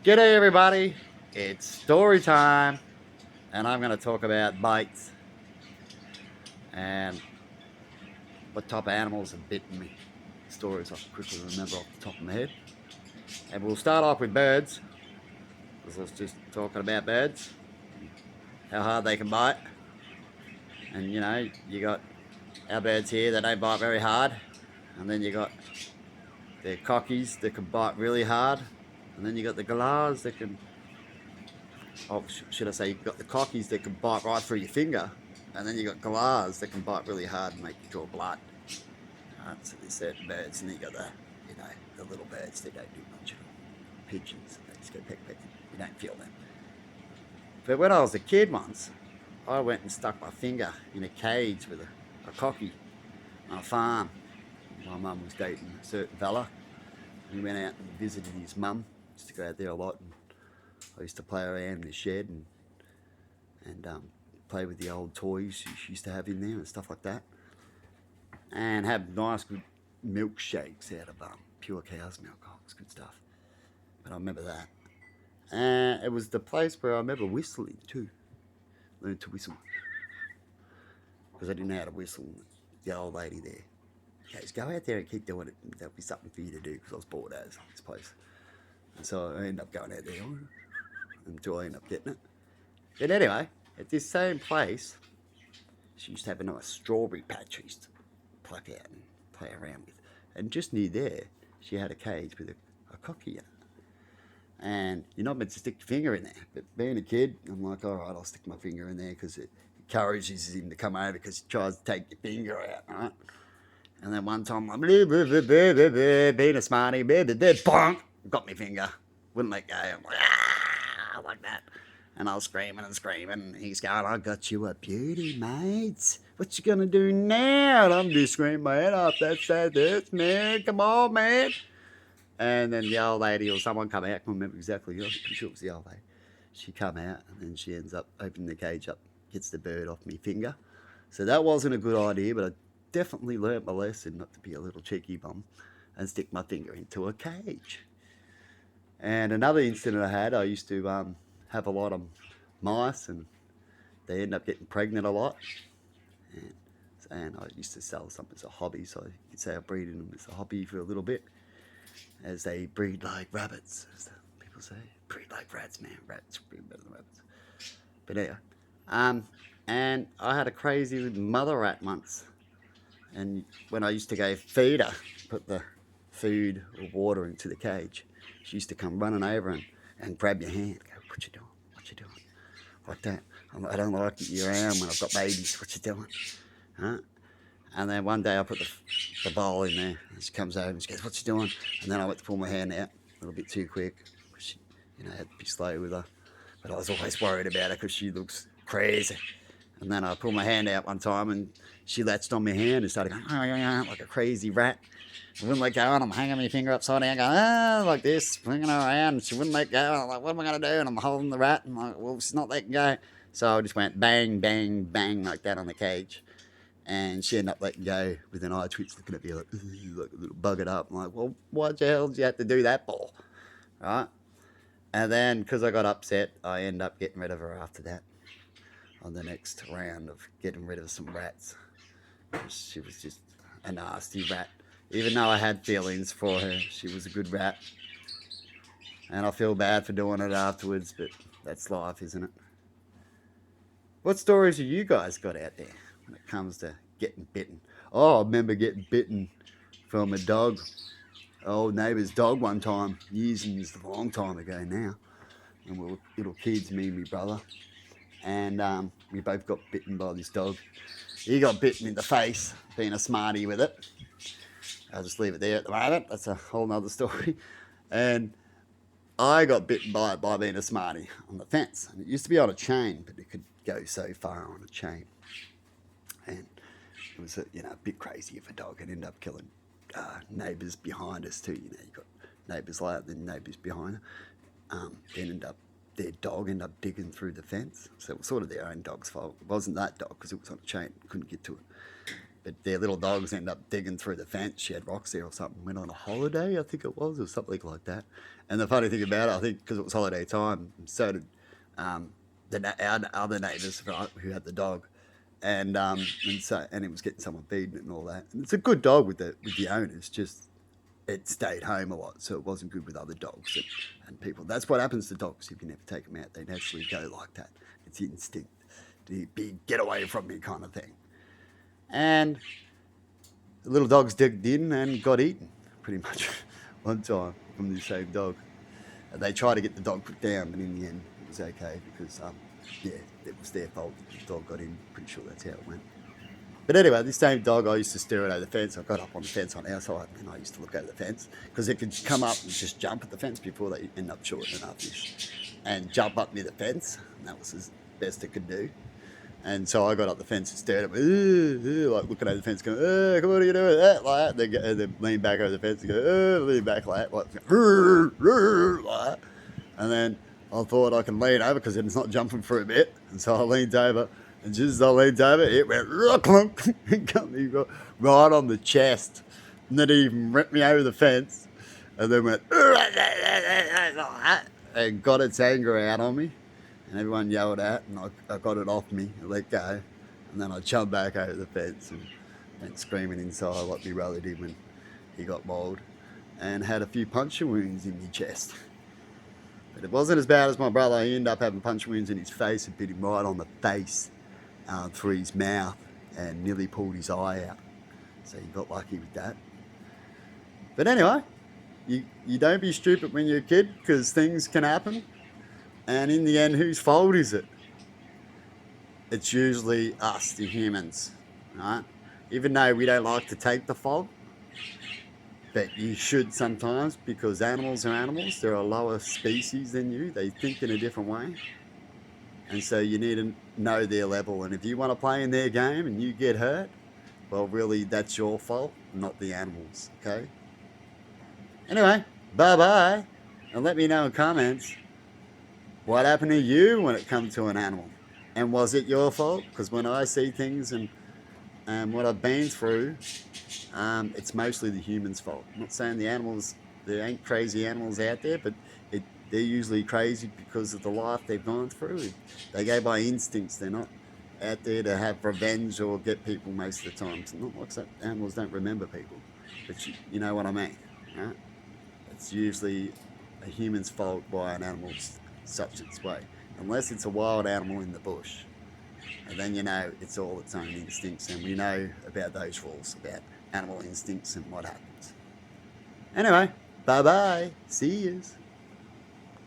G'day everybody, it's story time, and I'm going to talk about bites and what type of animals have bitten me. Stories I can quickly remember off the top of my head. And we'll start off with birds, because I was just talking about birds, how hard they can bite. And you got our birds here that don't bite very hard, and then you got the cockies that can bite really hard, and then you got the galahs that can, should I say, you've got the cockies that can bite right through your finger, and then you got galahs that can bite really hard and make you draw blood. So there's certain birds, and then you got the little birds that don't do much at all. Pigeons, they just go peck peck. You don't feel them. But when I was a kid once, I went and stuck my finger in a cage with a cocky on a farm. My mum was dating a certain fella. We went out and visited his mum. Used to go out there a lot, and I used to play around in the shed and play with the old toys she used to have in there and stuff like that, and have nice good milkshakes out of pure cow's milk. Oh, it's good stuff. But I remember that. And it was the place where I remember whistling too. Learned to whistle because I didn't know how to whistle. The old lady there goes, "Go out there and keep doing it. There'll be something for you to do," because I was bored as this place. And so I ended up going out there until I ended up getting it. But anyway, at this same place, she used to have a nice strawberry patch I used to pluck out and play around with. And just near there, she had a cage with a cocky in it. And you're not meant to stick your finger in there. But being a kid, I'm like, all right, I'll stick my finger in there because it encourages him to come over because he tries to take your finger out, right? And then one time, I'm being a smarty, bonk, got my finger, wouldn't let go. I'm like that. And I was screaming and screaming. And he's going, "I got you a beauty, mate. What you gonna do now?" And I'm just screaming my head off. That's man. Come on, man. And then the old lady or someone come out. I can't remember exactly. I'm pretty sure it was the old lady. She come out and then she ends up opening the cage up, gets the bird off my finger. So that wasn't a good idea, but I definitely learnt my lesson not to be a little cheeky bum and stick my finger into a cage. And another incident I had, I used to have a lot of mice, and they end up getting pregnant a lot. And I used to sell some as a hobby, so you could say I breeded them as a hobby for a little bit, as they breed like rabbits, as people say. Breed like rats, man. Rats breed better than rabbits. But anyway, and I had a crazy mother rat once. And when I used to go feed her, put the food or water into the cage, she used to come running over and grab your hand. Go, "What you doing? What you doing?" Like that. "I don't like it you're around when I've got babies. What you doing?" Huh? And then one day I put the bowl in there, and she comes over and she goes, "What you doing?" And then I went to pull my hand out a little bit too quick. She, had to be slow with her. But I was always worried about her because she looks crazy. And then I pulled my hand out one time and she latched on my hand and started going, like a crazy rat. She wouldn't let go, and I'm hanging my finger upside down going, like this, flinging her around, and she wouldn't let go. And I'm like, "What am I going to do?" And I'm holding the rat, and I'm like, well, she's not letting go. So I just went bang, bang, bang like that on the cage. And she ended up letting go with an eye twitch, looking at me like a little buggered up. I'm like, "Well, what the hell did you have to do that for?" Right? And then, because I got upset, I ended up getting rid of her after that on the next round of getting rid of some rats. She was just a nasty rat. Even though I had feelings for her, she was a good rat. And I feel bad for doing it afterwards, but that's life, isn't it? What stories have you guys got out there when it comes to getting bitten? Oh, I remember getting bitten from a dog. Old neighbour's dog one time, years and years, a long time ago now. And we were little kids, me and my brother. And we both got bitten by this dog. He got bitten in the face, being a smarty with it. I'll just leave it there at the moment. That's a whole nother story. And I got bitten by it by being a smarty on the fence. And it used to be on a chain, but it could go so far on a chain. And it was a bit crazy of a dog. It ended up killing neighbours behind us too. You got neighbours like that, then neighbours behind her. Their dog ended up digging through the fence. So it was sort of their own dog's fault. It wasn't that dog because it was on a chain. Couldn't get to it. But their little dogs end up digging through the fence. She had rocks there or something. Went on a holiday, I think it was, or something like that. And the funny thing about it, I think because it was holiday time, so did um, our other neighbours, right, who had the dog. And it was getting someone feeding it and all that. And it's a good dog with the owners, just it stayed home a lot, so it wasn't good with other dogs and people. That's what happens to dogs if you never take them out. They naturally go like that. It's instinct to be get away from me kind of thing. And the little dogs digged in and got eaten pretty much one time from the same dog. And they tried to get the dog put down, but in the end it was okay because yeah, it was their fault that the dog got in. Pretty sure that's how it went. But anyway, this same dog, I used to stare it over the fence. I got up on the fence on our side, and I used to look over the fence because it could come up and just jump at the fence before they end up short enough and jump up near the fence. And that was as best it could do. And so I got up the fence and stared at it, like looking over the fence, going, come on, what are you doing with that? Like that. And then lean back over the fence and go, lean back like that. Like that. And then I thought I can lean over because it's not jumping for a bit. And so I leaned over. And just as I leaned over, it went clunk and got me right on the chest. And then it even ripped me over the fence. And then went and got its anger out on me. And everyone yelled out, and I got it off me, I let go. And then I jumped back over the fence and went screaming inside like my brother did when he got mauled. And had a few puncture wounds in my chest. But it wasn't as bad as my brother. He ended up having puncture wounds in his face and bit him right on the face. Through his mouth and nearly pulled his eye out. So he got lucky with that. But anyway, you don't be stupid when you're a kid because things can happen. And in the end, whose fault is it? It's usually us, the humans, right? Even though we don't like to take the fault, but you should sometimes because animals are animals. They're a lower species than you. They think in a different way. And so you need to know their level. And if you want to play in their game and you get hurt, well, really, that's your fault, not the animals, okay? Anyway, bye-bye. And let me know in comments what happened to you when it comes to an animal. And was it your fault? Because when I see things and what I've been through, it's mostly the humans' fault. I'm not saying the animals, there ain't crazy animals out there, but they're usually crazy because of the life they've gone through. They go by instincts. They're not out there to have revenge or get people most of the time. It's not like that. Animals don't remember people, but you know what I mean, right? It's usually a human's fault by an animal's such its way, unless it's a wild animal in the bush. And then you know it's all its own instincts, and we know about those rules about animal instincts and what happens. Anyway, bye-bye. See yous.